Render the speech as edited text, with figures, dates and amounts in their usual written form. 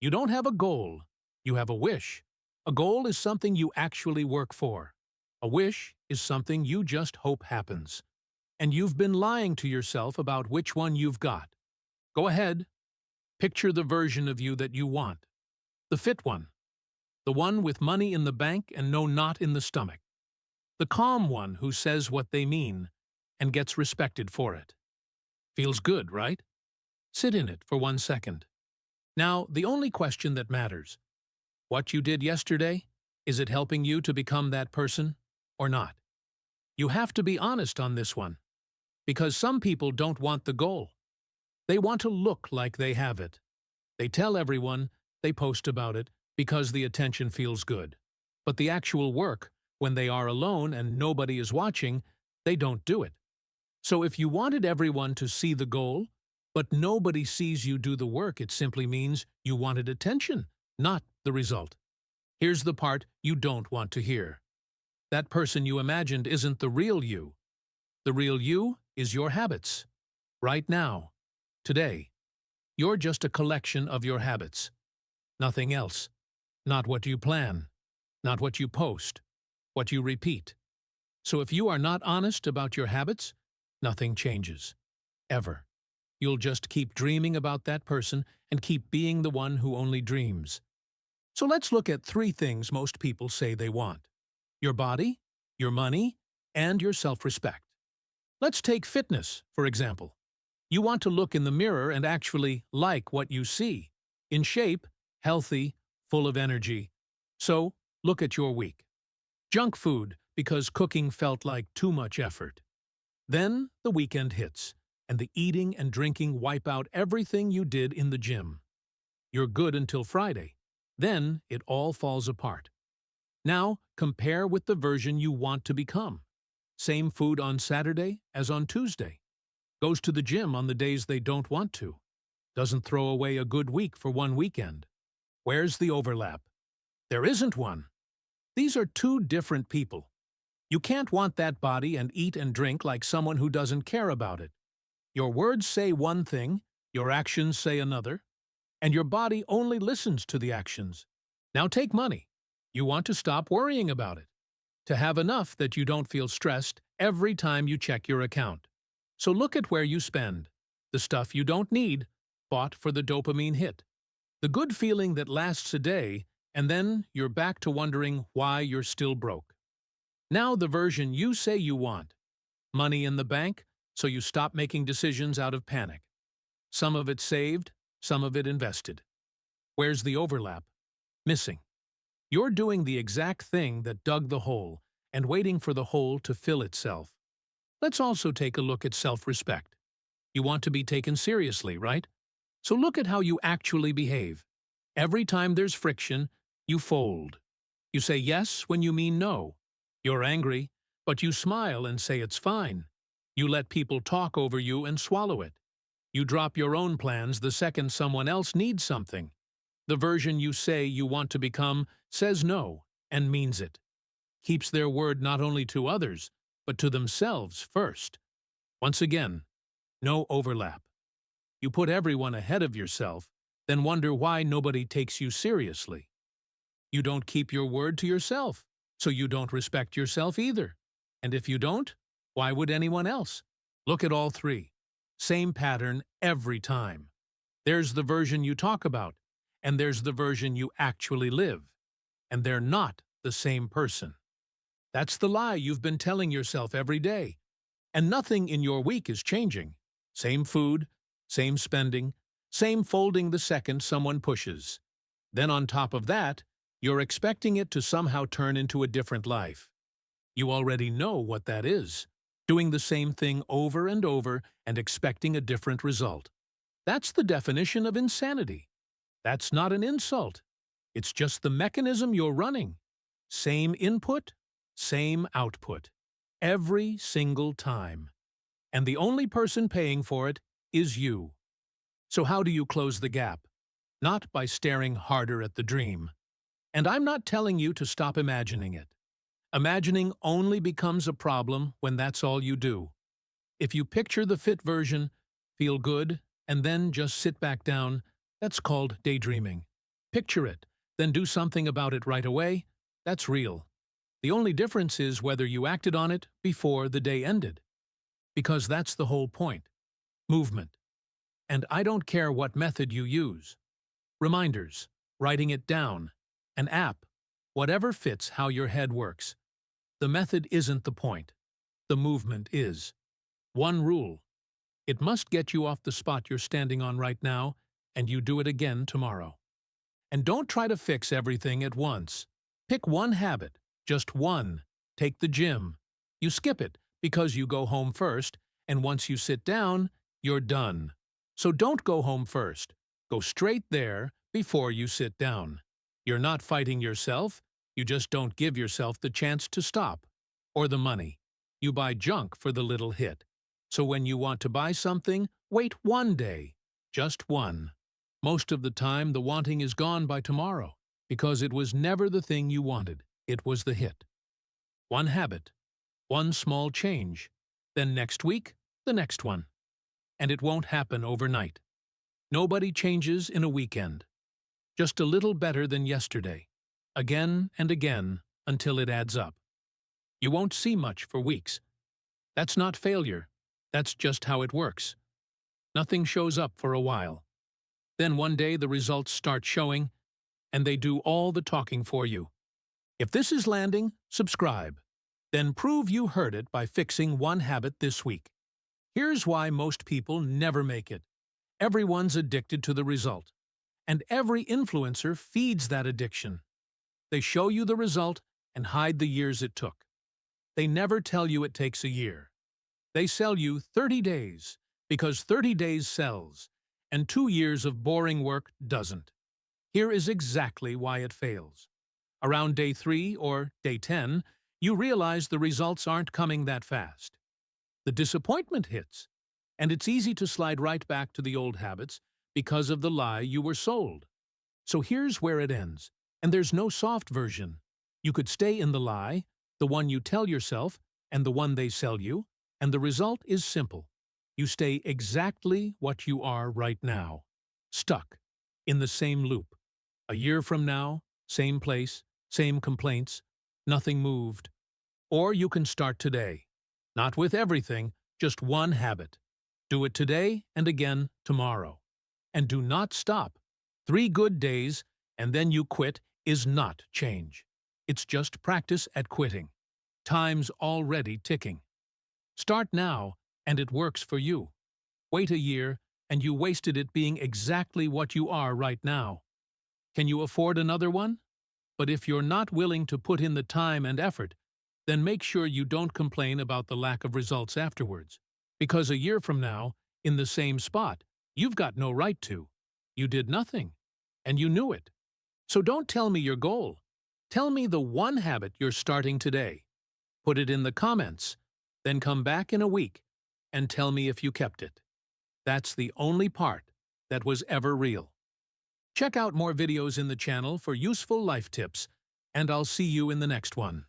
You don't have a goal, you have a wish. A goal is something you actually work for. A wish is something you just hope happens. And you've been lying to yourself about which one you've got. Go ahead, picture the version of you that you want. The fit one. The one with money in the bank and no knot in the stomach. The calm one who says what they mean and gets respected for it. Feels good, right? Sit in it for 1 second. Now, the only question that matters. What you did yesterday, is it helping you to become that person or not? You have to be honest on this one. Because some people don't want the goal. They want to look like they have it. They tell everyone, they post about it, because the attention feels good. But the actual work, when they are alone and nobody is watching, they don't do it. So if you wanted everyone to see the goal, but nobody sees you do the work, it simply means you wanted attention, not the result. Here's the part you don't want to hear. That person you imagined isn't the real you. The real you is your habits. Right now. Today. You're just a collection of your habits. Nothing else. Not what you plan. Not what you post. What you repeat. So if you are not honest about your habits, nothing changes. Ever. You'll just keep dreaming about that person and keep being the one who only dreams. So let's look at 3 things most people say they want. Your body, your money, and your self-respect. Let's take fitness, for example. You want to look in the mirror and actually like what you see. In shape, healthy, full of energy. So, look at your week. Junk food because cooking felt like too much effort. Then, the weekend hits, and the eating and drinking wipe out everything you did in the gym. You're good until Friday. Then, it all falls apart. Now, compare with the version you want to become. Same food on Saturday as on Tuesday. Goes to the gym on the days they don't want to. Doesn't throw away a good week for one weekend. Where's the overlap? There isn't one. These are 2 different people. You can't want that body and eat and drink like someone who doesn't care about it. Your words say one thing, your actions say another, and your body only listens to the actions. Now take money. You want to stop worrying about it. To have enough that you don't feel stressed every time you check your account. So look at where you spend. The stuff you don't need, bought for the dopamine hit. The good feeling that lasts a day, and then you're back to wondering why you're still broke. Now the version you say you want. Money in the bank, so you stop making decisions out of panic. Some of it saved, some of it invested. Where's the overlap? Missing. You're doing the exact thing that dug the hole and waiting for the hole to fill itself. Let's also take a look at self-respect. You want to be taken seriously, right? So look at how you actually behave. Every time there's friction, you fold. You say yes when you mean no. You're angry, but you smile and say it's fine. You let people talk over you and swallow it. You drop your own plans the second someone else needs something. The version you say you want to become says no and means it. Keeps their word not only to others, but to themselves first. Once again, no overlap. You put everyone ahead of yourself, then wonder why nobody takes you seriously. You don't keep your word to yourself, so you don't respect yourself either. And if you don't, why would anyone else? Look at all 3. Same pattern every time. There's the version you talk about, and there's the version you actually live. And they're not the same person. That's the lie you've been telling yourself every day. And nothing in your week is changing. Same food, same spending, same folding the second someone pushes. Then on top of that, you're expecting it to somehow turn into a different life. You already know what that is. Doing the same thing over and over and expecting a different result. That's the definition of insanity. That's not an insult. It's just the mechanism you're running. Same input, same output. Every single time. And the only person paying for it is you. So how do you close the gap? Not by staring harder at the dream. And I'm not telling you to stop imagining it. Imagining only becomes a problem when that's all you do. If you picture the fit version, feel good, and then just sit back down, that's called daydreaming. Picture it, then do something about it right away. That's real. The only difference is whether you acted on it before the day ended. Because that's the whole point. Movement. And I don't care what method you use. Reminders, writing it down, an app, whatever fits how your head works. The method isn't the point. The movement is. One rule. It must get you off the spot you're standing on right now, and you do it again tomorrow. And don't try to fix everything at once. Pick one habit, just one. Take the gym. You skip it because you go home first, and once you sit down, you're done. So don't go home first. Go straight there before you sit down. You're not fighting yourself, you just don't give yourself the chance to stop. Or the money. You buy junk for the little hit. So when you want to buy something, wait one day. Just one. Most of the time, the wanting is gone by tomorrow, because it was never the thing you wanted, it was the hit. One habit, one small change, then next week, the next one. And it won't happen overnight. Nobody changes in a weekend. Just a little better than yesterday. Again and again, until it adds up. You won't see much for weeks. That's not failure. That's just how it works. Nothing shows up for a while. Then one day the results start showing, and they do all the talking for you. If this is landing, subscribe. Then prove you heard it by fixing one habit this week. Here's why most people never make it. Everyone's addicted to the result. And every influencer feeds that addiction. They show you the result and hide the years it took. They never tell you it takes a year. They sell you 30 days, because 30 days sells, and 2 years of boring work doesn't. Here is exactly why it fails. Around day 3 or day 10, you realize the results aren't coming that fast. The disappointment hits, and it's easy to slide right back to the old habits because of the lie you were sold. So here's where it ends, and there's no soft version. You could stay in the lie, the one you tell yourself, and the one they sell you, and the result is simple. You stay exactly what you are right now, stuck, in the same loop. A year from now, same place, same complaints, nothing moved. Or you can start today. Not with everything, just one habit. Do it today and again tomorrow. And do not stop. 3 good days, and then you quit, is not change. It's just practice at quitting. Time's already ticking. Start now, and it works for you. Wait a year, and you wasted it being exactly what you are right now. Can you afford another one? But if you're not willing to put in the time and effort, then make sure you don't complain about the lack of results afterwards. Because a year from now, in the same spot, you've got no right to. You did nothing, and you knew it. So don't tell me your goal. Tell me the one habit you're starting today. Put it in the comments, then come back in a week and tell me if you kept it. That's the only part that was ever real. Check out more videos in the channel for useful life tips, and I'll see you in the next one.